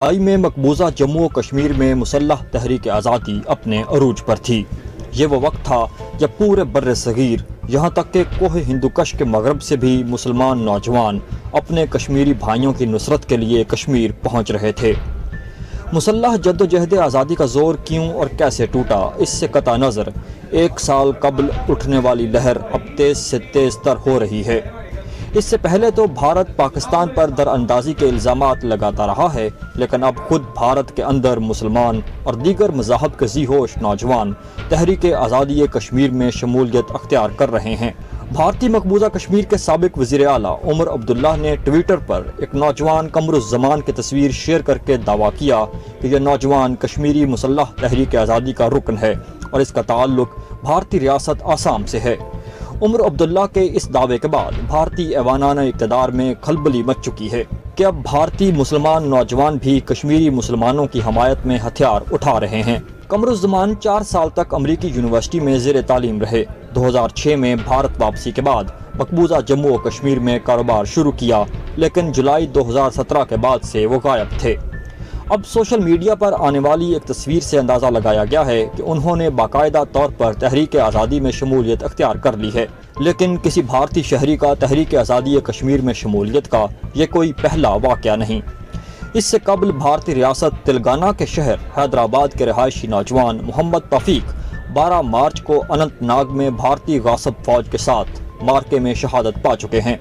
जुलाई में मकबूजा जम्मू और कश्मीर में मुसल्लह तहरीक आज़ादी अपने अरूज पर थी। ये वो वक्त था जब पूरे बर्र सगीर यहाँ तक के कोह हिंदुकश के मगरब से भी मुसलमान नौजवान अपने कश्मीरी भाइयों की नुसरत के लिए कश्मीर पहुँच रहे थे। मुसल्लह जद्दोजहद आज़ादी का ज़ोर क्यों और कैसे टूटा, इससे कता नज़र एक साल कबल उठने वाली लहर अब तेज़ से तेज़ तर हो रही है। इससे पहले तो भारत पाकिस्तान पर दरअंदाजी के इल्ज़ामात लगाता रहा है, लेकिन अब खुद भारत के अंदर मुसलमान और दीगर मज़ाहब के ज़ीहोश नौजवान तहरीक आज़ादी कश्मीर में शमूलियत अख्तियार कर रहे हैं। भारतीय मकबूजा कश्मीर के साबिक वज़ीर आला उमर अब्दुल्ला ने ट्विटर पर एक नौजवान कमरुज़्ज़मान की तस्वीर शेयर करके दावा किया कि यह नौजवान कश्मीरी मुसल्लह तहरीक आज़ादी का रुकन है और इसका ताल्लुक भारतीय रियासत आसाम से है। उमर अब्दुल्ला के इस दावे के बाद भारतीय ऐवानाना इक़्तिदार में खलबली मच चुकी है कि अब भारतीय मुसलमान नौजवान भी कश्मीरी मुसलमानों की हमायत में हथियार उठा रहे हैं। कमरुज़्ज़मान 4 साल तक अमरीकी यूनिवर्सिटी में ज़ेर तालीम रहे। 2006 में भारत वापसी के बाद मकबूजा जम्मू और कश्मीर में कारोबार शुरू किया, लेकिन जुलाई 2017 के बाद से वो गायब थे। अब सोशल मीडिया पर आने वाली एक तस्वीर से अंदाज़ा लगाया गया है कि उन्होंने बाकायदा तौर पर तहरीक आज़ादी में शमूलियत अख्तियार कर ली है, लेकिन किसी भारतीय शहरी का तहरीक आज़ादी कश्मीर में शमूलियत का ये कोई पहला वाक़या नहीं। इससे कबल भारतीय रियासत तेलंगाना के शहर हैदराबाद के रहायशी नौजवान मोहम्मद तौफीक 12 मार्च को अनंतनाग में भारतीय गासब फौज के साथ मार्के में शहादत पा चुके हैं।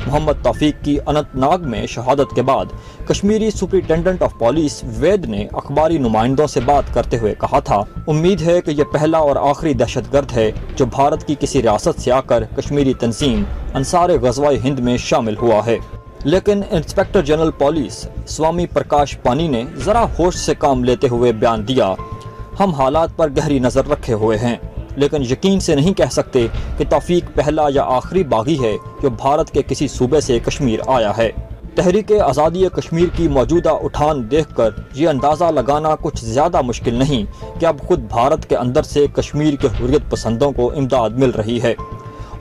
मोहम्मद तौफीक की अनंतनाग में शहादत के बाद कश्मीरी सुपरिटेंडेंट ऑफ पुलिस वैद ने अखबारी नुमाइंदों से बात करते हुए कहा था, उम्मीद है कि यह पहला और आखिरी दहशतगर्द है जो भारत की किसी रियासत से आकर कश्मीरी तंजीम अंसार गज़वाए हिंद में शामिल हुआ है। लेकिन इंस्पेक्टर जनरल पुलिस स्वामी प्रकाश पानी ने ज़रा होश से काम लेते हुए बयान दिया, हम हालात पर गहरी नज़र रखे हुए हैं, लेकिन यकीन से नहीं कह सकते कि तौफीक पहला या आखिरी बागी है जो भारत के किसी सूबे से कश्मीर आया है। तहरीक आज़ादी कश्मीर की मौजूदा उठान देखकर ये अंदाज़ा लगाना कुछ ज़्यादा मुश्किल नहीं कि अब खुद भारत के अंदर से कश्मीर के हुर्रियत पसंदों को इमदाद मिल रही है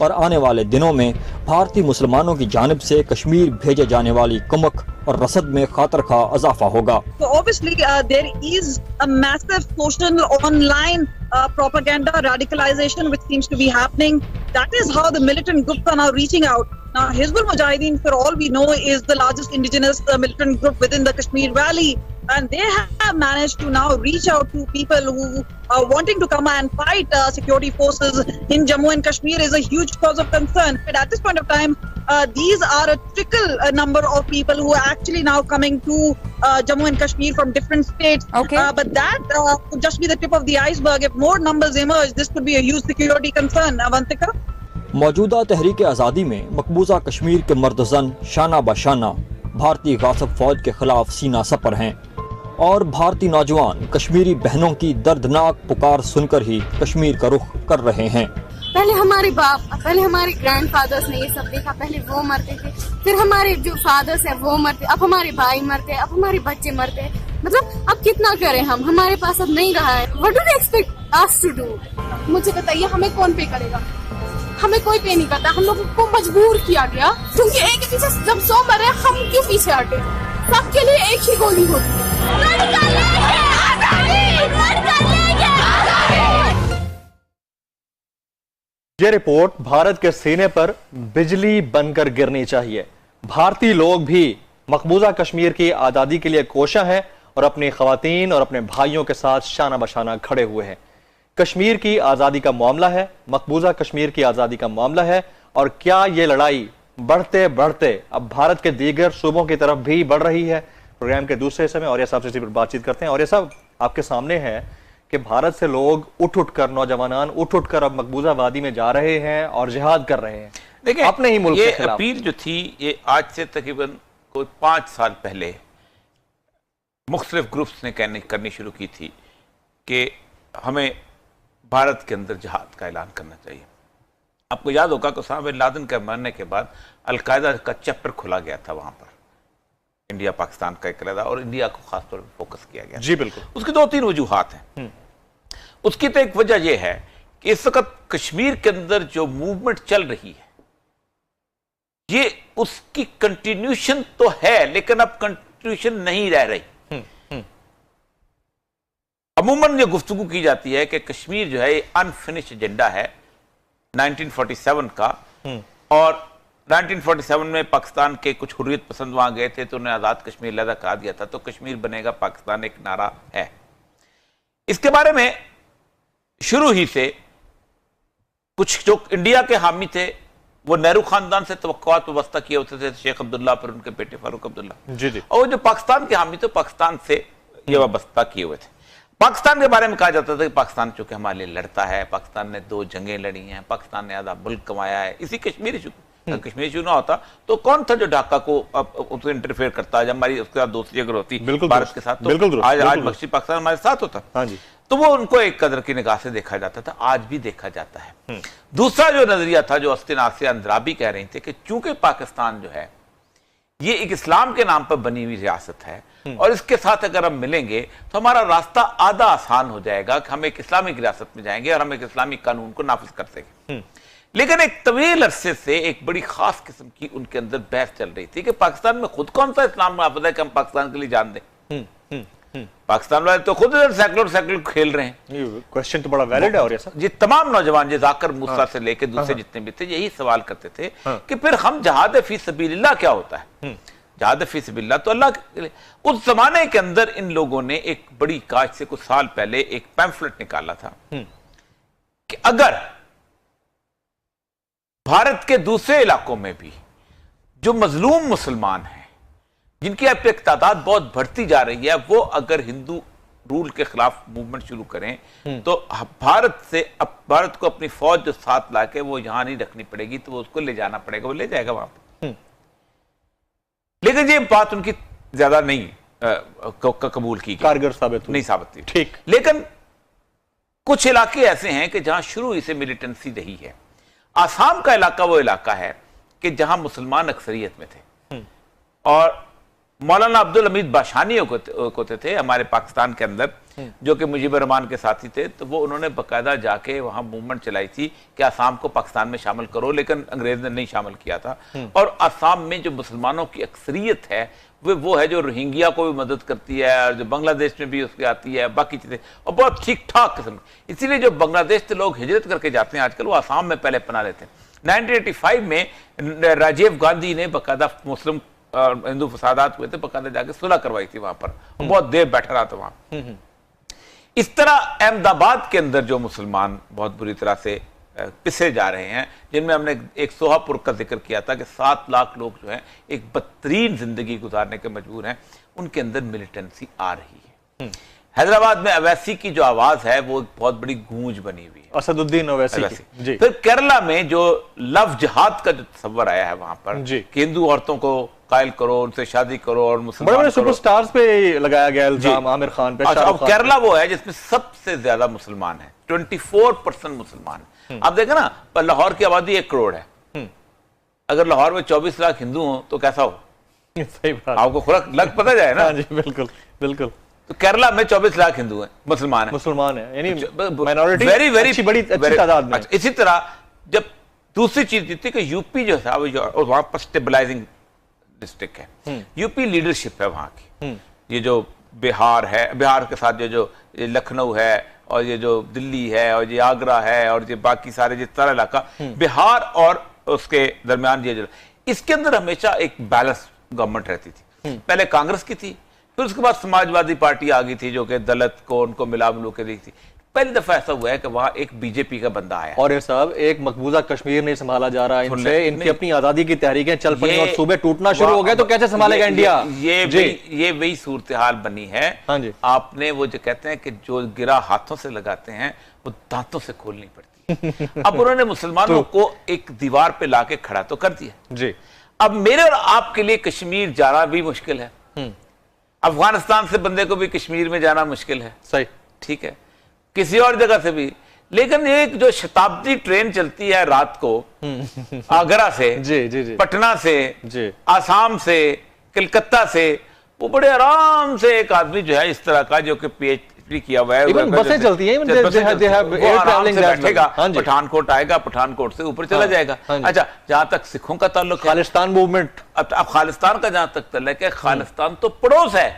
और आने वाले दिनों में भारतीय मुसलमानों की जानिब से कश्मीर भेजे जाने वाली कुमक और रसद में खातर खा इजाफा होगा। So obviously there is a massive social online propaganda radicalization which seems to be happening. That is how the militant groups are now reaching out. Now Hizbul Mujahideen, for all we know, is the largest indigenous militant group within the Kashmir Valley, and they have managed to now reach out to people who are wanting to come and fight security forces in Jammu and Kashmir is a huge cause of concern. But at this point of time, these are a trickle number of people who are actually now coming to Jammu and Kashmir from different states. Okay. But that could just be the tip of the iceberg. If more numbers emerge, this could be a huge security concern. Avantika? मौजूदा तहरीक आज़ादी में मकबूजा कश्मीर के मर्द-ज़न शाना बशाना भारतीय गासब फौज के खिलाफ सीना सपर हैं और भारतीय नौजवान कश्मीरी बहनों की दर्दनाक पुकार सुनकर ही कश्मीर का रुख कर रहे हैं। पहले हमारे बाप, पहले हमारे ग्रैंडफादर्स ने ये सब देखा, पहले वो मरते थे, फिर हमारे जो फादर्स हैं वो मरते, अब हमारे भाई मरते हैं, अब हमारे बच्चे मरते हैं। मतलब अब कितना करें हम, हमारे पास अब नहीं रहा है। What do they expect us to do? मुझे बताइए, हमें कौन पे करेगा? हमें कोई पे नहीं करता। हम लोगों को मजबूर किया गया क्योंकि एक के पीछे जब 100 मरे, हम क्यों पीछे हटे? सबके लिए एक ही गोली होती है। ये रिपोर्ट भारत के सीने पर बिजली बनकर गिरनी चाहिए। भारतीय लोग भी मकबूजा कश्मीर की आज़ादी के लिए कोशा हैं और अपनी खवातीन और अपने भाइयों के साथ शाना बशाना खड़े हुए हैं। कश्मीर की आज़ादी का मामला है, मकबूजा कश्मीर की आज़ादी का मामला है, और क्या ये लड़ाई बढ़ते बढ़ते अब भारत के दीगर सूबों की तरफ भी बढ़ रही है? प्रोग्राम के दूसरे हिस्से में और साहब से इसी पर बातचीत करते हैं। और साहब, आपके सामने है कि भारत से लोग उठ कर, नौजवान उठ कर अब मकबूजा वादी में जा रहे हैं और जिहाद कर रहे हैं। देखिए, अपने ही मुल्क ये के खिलाफ अपील जो थी, ये आज से तकरीबन कोई 5 साल पहले मुख्तलिफ ग्रुप्स ने करनी शुरू की थी कि हमें भारत के अंदर जिहाद का ऐलान करना चाहिए। आपको याद होगा कि उसामा बिन लादेन के मरने के बाद अलकायदा का चैप्टर खुला गया था वहां पर, इंडिया पाकिस्तान का एक अलग, और इंडिया को खासतौर पर फोकस किया गया। जी बिल्कुल। उसकी 2-3 वजूहात हैं। उसकी तो एक वजह यह है कि इस वक्त कश्मीर के अंदर जो मूवमेंट चल रही है, ये उसकी कंटिन्यूशन तो है, लेकिन अब कंटिन्यूशन नहीं रह रही। अमूमन जो गुफ्तगू की जाती है कि कश्मीर जो है अनफिनिश एजेंडा है 1947 का, और 1947 में पाकिस्तान के कुछ हुर्रियत पसंद वहां गए थे तो उन्हें आज़ाद कश्मीर लहदा कहा दिया था, तो कश्मीर बनेगा पाकिस्तान एक नारा है। इसके बारे में शुरू ही से कुछ जो इंडिया के हामी थे वो नेहरू खानदान से तवक्कुआत वाबस्ता किए होते थे, शेख अब्दुल्ला फिर उनके बेटे फारूक अब्दुल्ला जी जी, और जो पाकिस्तान के हामी थे पाकिस्तान से ये वाबस्ता किए हुए थे। पाकिस्तान के बारे में कहा जाता था कि पाकिस्तान चूंकि हमारे लिए लड़ता है, पाकिस्तान ने 2 जंगें लड़ी हैं, पाकिस्तान ने आधा मुल्क कमाया है, इसी कश्मीर इशू। अगर कश्मीर इशू ना होता तो कौन था जो ढाका को उससे इंटरफेयर करता, जब हमारी उसके साथ दोस्ती अगर होती भारत के साथ तो आज मस्जिद पाकिस्तान हमारे साथ होता। हाँ जी, तो वो उनको एक कदर की निगाह से देखा जाता था, आज भी देखा जाता है। दूसरा जो नजरिया था जो अस्तिन आसिया अंद्राबी कह रही थी कि चूंकि पाकिस्तान जो है ये एक इस्लाम के नाम पर बनी हुई रियासत है और इसके साथ अगर हम मिलेंगे तो हमारा रास्ता आधा आसान हो जाएगा कि हम एक इस्लामिक रियासत में जाएंगे और हम एक इस्लामिक कानून को नाफिज कर सकेंगे। लेकिन एक तवील अरसे से एक बड़ी खास किस्म की उनके अंदर बहस चल रही थी कि पाकिस्तान में खुद कौन सा इस्लाम नाफिज है कि हम पाकिस्तान के लिए जान दें। पाकिस्तान वाले तो खुद सेकुलर खेल रहे हैं। क्वेश्चन तो बड़ा वैलिड है। और ऐसा ये तमाम नौजवान जाकिर मूसा से लेकर दूसरे जितने भी थे यही सवाल करते थे कि फिर हम जहाद फी सबीलिल्लाह क्या होता है। जहाद फी सबीलिल्लाह तो अल्लाह के लिए। उस जमाने के अंदर इन लोगों ने एक बड़ी काज से कुछ साल पहले एक पैम्फलेट निकाला था कि अगर भारत के दूसरे इलाकों में भी जो मजलूम मुसलमान हैं जिनकी अब एक तादाद बहुत बढ़ती जा रही है, वो अगर हिंदू रूल के खिलाफ मूवमेंट शुरू करें तो भारत को अपनी फौज जो साथ लाके वो यहां नहीं रखनी पड़ेगी, तो वो उसको ले जाना पड़ेगा, वो ले जाएगा वहां पर। लेकिन ये बात उनकी ज्यादा नहीं कबूल की, कारगर साबित नहीं साबित हुई। ठीक, लेकिन कुछ इलाके ऐसे हैं कि जहां शुरू ही से मिलिटेंसी रही है। आसाम का इलाका वो इलाका है कि जहां मुसलमान अक्सरियत में थे और मौलाना अब्दुल हमीद बाशानी होते थे हमारे पाकिस्तान के अंदर, जो कि मुजीबुर रहमान के साथी थे, तो वो उन्होंने बाकायदा जाके वहां मूवमेंट चलाई थी कि आसाम को पाकिस्तान में शामिल करो, लेकिन अंग्रेज ने नहीं शामिल किया था। और आसाम में जो मुसलमानों की अक्सरियत है वो है जो रोहिंग्या को भी मदद करती है और जो बांग्लादेश में भी उसकी आती है, बाकी चीजें, और बहुत ठीक ठाक किस्म। इसीलिए जो बांग्लादेश से लोग हिजरत करके जाते हैं आजकल वो आसाम में पहले पना लेते हैं। 1985 में राजीव गांधी ने बाकायदा मुस्लिम हिंदू फसादात हुए थे, बाकायदा जाके सुलह करवाई थी वहां पर, बहुत देर बैठा रहा था वहां। इस तरह अहमदाबाद के अंदर जो मुसलमान बहुत बुरी तरह से पिसे जा रहे हैं, जिनमें हमने एक सोहापुर का जिक्र किया था कि 7 लाख लोग जो हैं एक बदतरीन जिंदगी गुजारने के मजबूर हैं, उनके अंदर मिलिटेंसी आ रही है। हैदराबाद में अवैसी की जो आवाज है वो बहुत बड़ी गूंज बनी हुई है, असदुद्दीन अवैसी जी। फिर केरला में जो लव जिहाद का जो तस्वर आया है वहां पर कि हिंदू औरतों को कायल करो, उनसे शादी करो और मुसलमान बड़े सुपरस्टार्स पे लगाया गया इल्जाम, आमिर खान पे। अब केरला वो है जिसमें सबसे ज्यादा मुसलमान है, 24% मुसलमान है। आप देखें ना, पर लाहौर की आबादी 1 करोड़ है, अगर लाहौर में 24 लाख हिंदू हो तो कैसा हो? सही बात, आपको खुद लग पता जाए ना। जी बिल्कुल बिल्कुल। तो केरला में 24 लाख हिंदू हैं, मुसलमान है, यानी माइनॉरिटी अच्छी बड़ी अच्छी तादाद में। इसी तरह जब दूसरी चीज थी कि यूपी जो था वहां पर स्टेबलाइजिंग डिस्ट्रिक्ट है, यूपी लीडरशिप है वहां की। ये जो बिहार है, बिहार के साथ जो लखनऊ है और ये जो दिल्ली है और ये आगरा है और ये बाकी सारे जिस तरह इलाका, बिहार और उसके दरमियान ये इसके अंदर हमेशा एक बैलेंस गवर्नमेंट रहती थी। पहले कांग्रेस की थी, फिर उसके बाद समाजवादी पार्टी आ गई थी जो कि दलित को उनको मिला मिलू के दी थी। पहली दफा ऐसा हुआ है कि वहां एक बीजेपी का बंदा आया। और ये सब एक मकबूजा कश्मीर नहीं संभाला जा रहा, इनसे इनकी अपनी आजादी की तहरीकें चल पड़ी और सूबे टूटना शुरू हो गए, तो कैसे संभालेगा इंडिया? ये वही सूरत हाल बनी है। हाँ जी, आपने वो जो कहते हैं कि जो गिरा हाथों से लगाते हैं वो दांतों से खोलनी पड़ती है। अब उन्होंने मुसलमानों को एक दीवार पे लाके खड़ा तो कर दिया जी। अब मेरे और आपके लिए कश्मीर जाना भी मुश्किल है, अफगानिस्तान से बंदे को भी कश्मीर में जाना मुश्किल है, सही, ठीक है, किसी और जगह से भी। लेकिन एक जो शताब्दी ट्रेन चलती है रात को आगरा से, जी जी जी, पटना से, जी, आसाम से, कलकत्ता से, वो बड़े आराम से एक आदमी जो है इस तरह का जो कि पीएचडी किया हुआ है, बसें चलती हैं, बैठेगा, पठानकोट आएगा, पठानकोट से ऊपर चला जाएगा। अच्छा, जहां तक सिखों का ताल्लुक, खालिस्तान मूवमेंट, अब खालिस्तान का जहां तक ताल्लुक है, खालिस्तान तो पड़ोस है,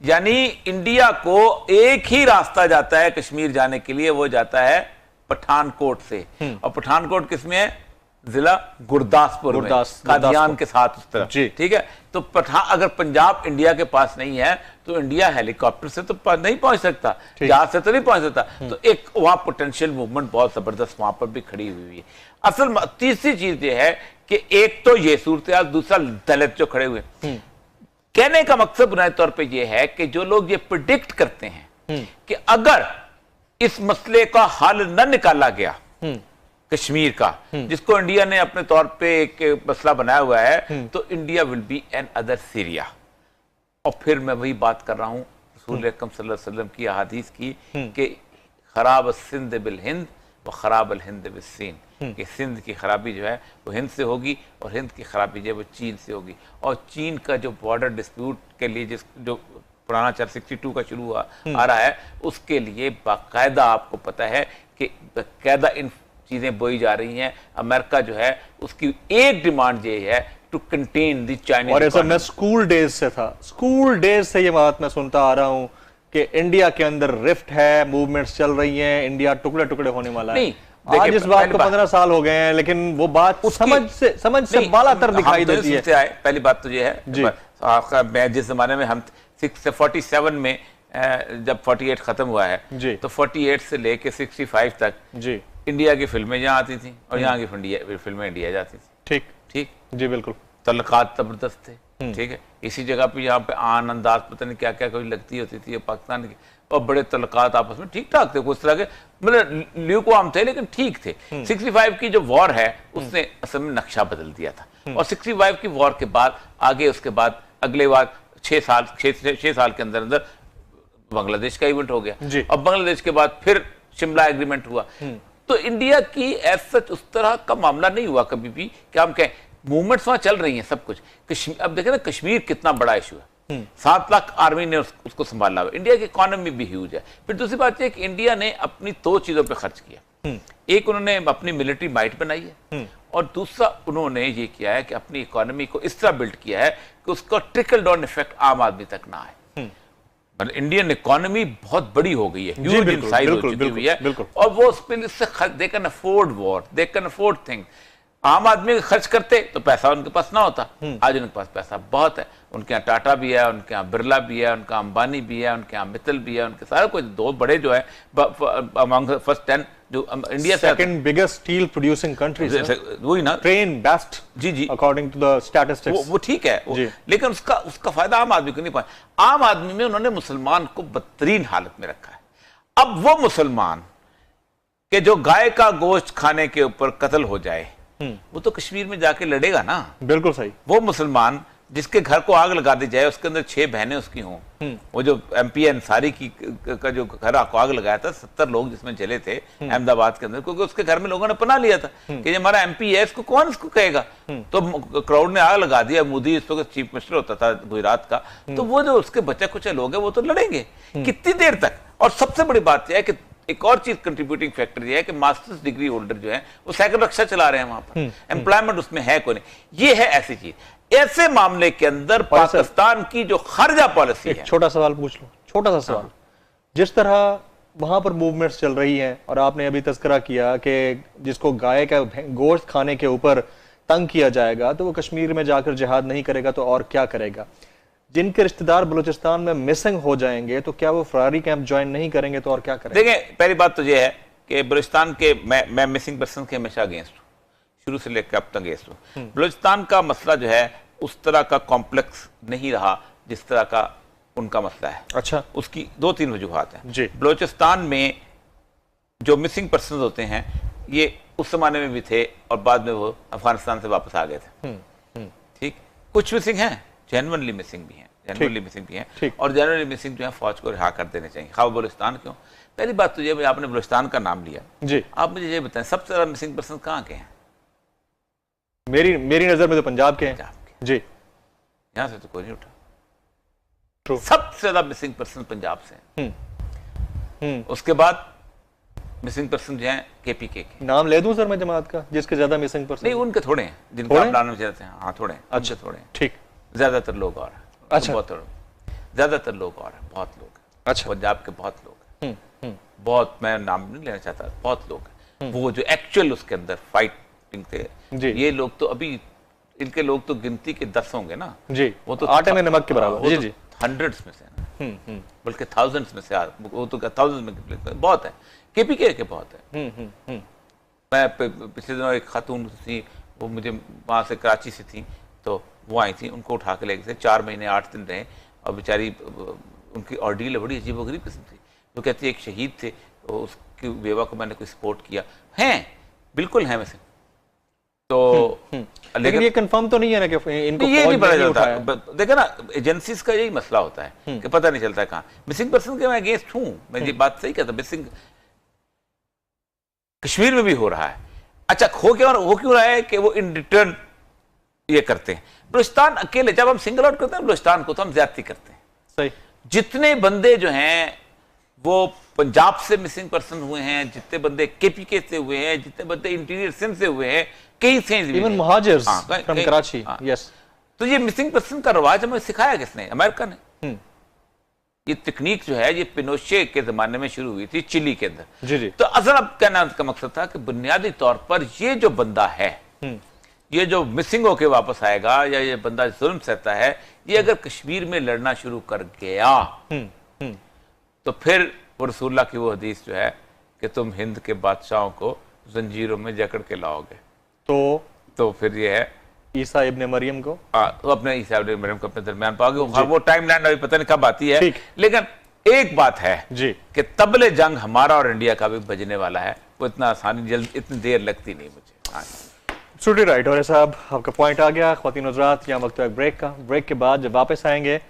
यानी इंडिया को एक ही रास्ता जाता है कश्मीर जाने के लिए, वो जाता है पठानकोट से। और पठानकोट किसमें है? जिला गुरदासपुर में, कादियान के साथ उस तरफ। ठीक है, तो अगर पंजाब इंडिया के पास नहीं है तो इंडिया हेलीकॉप्टर से तो नहीं पहुंच सकता, जहाज से तो नहीं पहुंच सकता। तो एक वहां पोटेंशियल मूवमेंट बहुत जबरदस्त वहां पर भी खड़ी हुई है। असल तीसरी चीज ये है कि एक तो ये सूरत, दूसरा दलित जो खड़े हुए। कहने का मकसद बुनियादी तौर पर यह है कि जो लोग ये प्रिडिक्ट करते हैं कि अगर इस मसले का हल न निकाला गया कश्मीर का, जिसको इंडिया ने अपने तौर पे एक मसला बनाया हुआ है, तो India will be another Syria. और फिर मैं वही बात कर रहा हूं रसूल अकरम सल्लल्लाहु अलैहि वसल्लम की अहादीस की कि खराब सिंध बिल हिंद व खराब अल हिंद बिल सिंध, कि सिंध की खराबी जो है वो हिंद से होगी और हिंद की खराबी जो है वो चीन से होगी। और चीन का जो बॉर्डर डिस्प्यूट के लिए जो पुराना 462 का शुरू हुआ आ रहा है, उसके लिए बाकायदा आपको पता है कि बाकायदा इन चीजें बोई जा रही हैं। अमेरिका जो है उसकी एक डिमांड ये है टू कंटेन द चाइनीज। और ऐसा मैं स्कूल डेज से था, स्कूल डेज से ये बात मैं सुनता आ रहा हूं कि इंडिया के अंदर रिफ्ट है, मूवमेंट्स चल रही हैं, इंडिया टुकड़े टुकड़े होने वाला है। आज इस बात को 15 साल हो गए हैं, लेकिन वो बात समझ से बालातर दिखाई देती है। पहली बात तो ये है, मैं जिस जमाने में हम 47 में जब 48 खत्म हुआ है, तो 48 से लेके 65 तक जी इंडिया की फिल्में यहाँ आती थी और यहाँ की फिल्में इंडिया जाती थी। ठीक ठीक जी, बिल्कुल। तल्लकात जबरदस्त थे। ठीक है, इसी जगह पे यहाँ पे आन अंदाज पता नहीं क्या क्या कोई लगती होती थी पाकिस्तान की, और बड़े तल्लकात आपस में ठीक ठाक थे, कुछ तरह के मतलब ल्यूकवार्म थे लेकिन ठीक थे। 65 की जो वॉर है उसने असल में नक्शा बदल दिया था। और 65 की वॉर के बाद आगे उसके बाद अगले बार 6 साल के अंदर अंदर बांग्लादेश का इवेंट हो गया, और बांग्लादेश के बाद फिर शिमला एग्रीमेंट हुआ। तो इंडिया की एज सच उस तरह का मामला नहीं हुआ कभी भी कि हम कहें मूवमेंट्स वहां चल रही हैं सब कुछ। कश्मीर, अब देखें ना कश्मीर कितना बड़ा इशू है, 7 लाख आर्मी ने उसको संभाला हुआ, इंडिया की इकोनॉमी भी ह्यूज है। फिर दूसरी बात यह कि इंडिया ने अपनी 2 चीजों पर खर्च किया। एक, उन्होंने अपनी मिलिट्री माइट बनाई है, और दूसरा उन्होंने ये किया है कि अपनी इकोनॉमी को इस तरह बिल्ड किया है कि उसका ट्रिकल डाउन इफेक्ट आम आदमी तक ना आए। मतलब इंडियन इकोनॉमी बहुत बड़ी हो गई है, ह्यूज इन साइज हो चुकी हुई है, और वो उससे they can afford war, they can afford thing. आम आदमी खर्च करते तो पैसा उनके पास ना होता, आज उनके पास पैसा बहुत है। उनके यहाँ टाटा भी है, उनके यहाँ बिरला भी है, उनका अंबानी भी है, उनके यहाँ मित्तल भी है, उनके सारे कोई 2 बड़े जो है अमंग फर्स्ट 10 जो India second biggest steel producing country, वही ना, ट्रेन बेस्ट जी अकॉर्डिंग टू द स्टैटिस्टिक्स। वो ठीक है, लेकिन उसका फायदा आम आदमी को नहीं पाया। आम आदमी में उन्होंने मुसलमान को बदतरीन हालत में रखा है। अब वो मुसलमान के जो गाय का गोश्त खाने के ऊपर कत्ल हो जाए, वो तो कश्मीर में जाके लड़ेगा ना। बिल्कुल सही। वो मुसलमान जिसके घर को आग लगा दी जाए, उसके अंदर 6 बहनें उसकी हों, वो जो MP अंसारी का जो घर को आग लगाया था, 70 लोग जिसमें जले थे अहमदाबाद के अंदर, क्योंकि उसके घर में लोगों ने पनाह लिया था कि ये हमारा MP है, इसको कौन इसको कहेगा। तो क्राउड ने आग लगा दिया। मोदी इस वक्त चीफ मिनिस्टर होता था गुजरात का, तो वो जो उसके बच्चे कुछ लोग हैं वो तो लड़ेंगे कितनी देर तक। और सबसे बड़ी बात यह है कि एक और चीज कंट्रीब्यूटिंग फैक्टर ये है कि मास्टर्स डिग्री होल्डर जो है वो साइकिल रिक्शा चला रहे हैं वहां पर, एम्प्लॉयमेंट उसमें है कोई नहीं। ये है ऐसी चीज। ऐसे मामले के अंदर पाकिस्तान की जो खारजा पॉलिसी है। छोटा सवाल पूछ लो, छोटा सा सवाल। जिस तरह वहां पर मूवमेंट्स चल रही हैं, और आपने अभी तस्करा किया कि जिसको गाय का गोश्त खाने के ऊपर तंग किया जाएगा तो वो कश्मीर में जाकर जिहाद नहीं करेगा तो और क्या करेगा। जिनके रिश्तेदार बलूचिस्तान में मिसिंग हो जाएंगे तो क्या वो फरारी कैंप ज्वाइन नहीं करेंगे तो और क्या करेंगे। देखिए, पहली बात तो ये है कि बलूचिस्तान के मैं मिसिंग पर्सन के हमेशा अगेंस्ट हूँ, शुरू से लेकर अब तक अगेंस्ट हूँ। बलूचिस्तान का मसला जो है उस तरह का कॉम्प्लेक्स नहीं रहा जिस तरह का उनका मसला है। अच्छा, उसकी 2-3 वजूहात हैं। बलूचिस्तान में जो मिसिंग पर्सन होते हैं ये उस जमाने में भी थे और बाद में वो अफगानिस्तान से वापस आ गए थे। ठीक, कुछ मिसिंग हैं, जेन्युइनली मिसिंग भी हैं, जेन्युइनली मिसिंग भी हैं, और जेन्युइनली मिसिंग जो है फौज को रिहा कर देने चाहिए। खाओ बलूचिस्तान क्यों। पहली बात तो ये, आपने बलूचिस्तान का नाम लिया जी, आप मुझे ये बताएं सबसे ज्यादा मिसिंग पर्सन कहाँ के हैं। मेरी नजर में तो पंजाब के हैं जी, यहां से तो कोई नहीं उठा। सबसे ज्यादा मिसिंग पर्सन पंजाब से। उसके बाद मिसिंग पर्सन जो है KPK के। नाम ले दूं सर मैं जमात का जिसके ज्यादा मिसिंग पर्सन? नहीं, उनके थोड़े हैं जिनको आप नाम चाहते हैं। हाँ, थोड़े हैं। अच्छा, थोड़े हैं। ठीक, ज्यादातर लोग और अच्छा, बहुत ज्यादातर लोग और हैं, बहुत लोग हैं। अच्छा। पंजाब के बहुत लोग हैं, बहुत, मैं नाम नहीं लेना चाहता, बहुत लोग हैं वो जो एक्चुअल उसके अंदर फाइटिंग थे। जी। ये लोग तो अभी, इनके लोग तो गिनती के 10 होंगे ना जी, वो तो आटे में नमक के बराबर। जी जी, हंड्रेड्स में से ना, बल्कि थाउजेंड्स में से, वो तो थाउजेंड्स में बहुत है, केपीके के बहुत है। मैं पिछले दिनों एक खातून थी, वो मुझे वहाँ से कराची से थी, तो वो आई थी, उनको उठा के ले गए थे, 4 महीने 8 दिन रहे, और बेचारी उनकी ऑर्डील बड़ी अजीबोगरीब किस्म थी। वो कहती है एक शहीद थे, तो उसकी बेवा को मैंने कोई सपोर्ट किया, हैं बिल्कुल हैं वैसे तो लेकिन ये कंफर्म तो नहीं है ना कि इनको ये नहीं पता चलता। उठाया। देखो ना, एजेंसीज का यही मसला होता है कि पता नहीं चलता है कहाँ। मिसिंग पर्सन के मैं अगेंस्ट हूँ, मैं ये बात सही कहता, मिसिंग कश्मीर में भी हो रहा है। अच्छा, हो क्यों रहा है कि वो इन रिटर्न ये करते हैं। बलूचिस्तान अकेले, जब हम सिंगल आउट करते हैं बलूचिस्तान को, तो हम ज्यादती करते हैं। सही। जितने बंदे जो हैं वो पंजाब से मिसिंग पर्सन हुए हैं, जितने बंदे केपीके से हुए हैं, जितने बंदे इंटीरियर सिंध से हुए हैं, कई से इवन मुहाजिर्स फ्रॉम कराची। यस। तो ये मिसिंग पर्सन का रवाज हमें सिखाया किसने? अमेरिका ने। ये तकनीक जो है ये पिनोशे के जमाने में शुरू हुई थी चिली के अंदर। जी जी। तो असल अब कहना का मकसद था कि बुनियादी तौर पर ये जो बंदा है, ये जो मिसिंग होके वापस आएगा, या ये बंदा जुल्म सहता है, ये अगर कश्मीर में लड़ना शुरू कर गया तो फिर वो रसूलुल्लाह की वो हदीस जो है कि तुम हिंद के बादशाहों को जंजीरों में जकड़ के लाओगे, तो फिर ये है ईसा इब्ने मरियम को, तो अपने ईसा इब्ने मरियम को अपने दरमियान पाओगे। वो टाइम लाइन अभी पता नहीं कब आती है, लेकिन एक बात है जी कि तबले जंग हमारा और इंडिया का भी बजने वाला है। वो इतना आसानी, जल्द, इतनी देर लगती नहीं मुझे। Absolutely right. और साहब आपका पॉइंट आ गया। ख्वातीन हज़रात, यहाँ वक्त है ब्रेक का। ब्रेक के बाद जब वापस आएंगे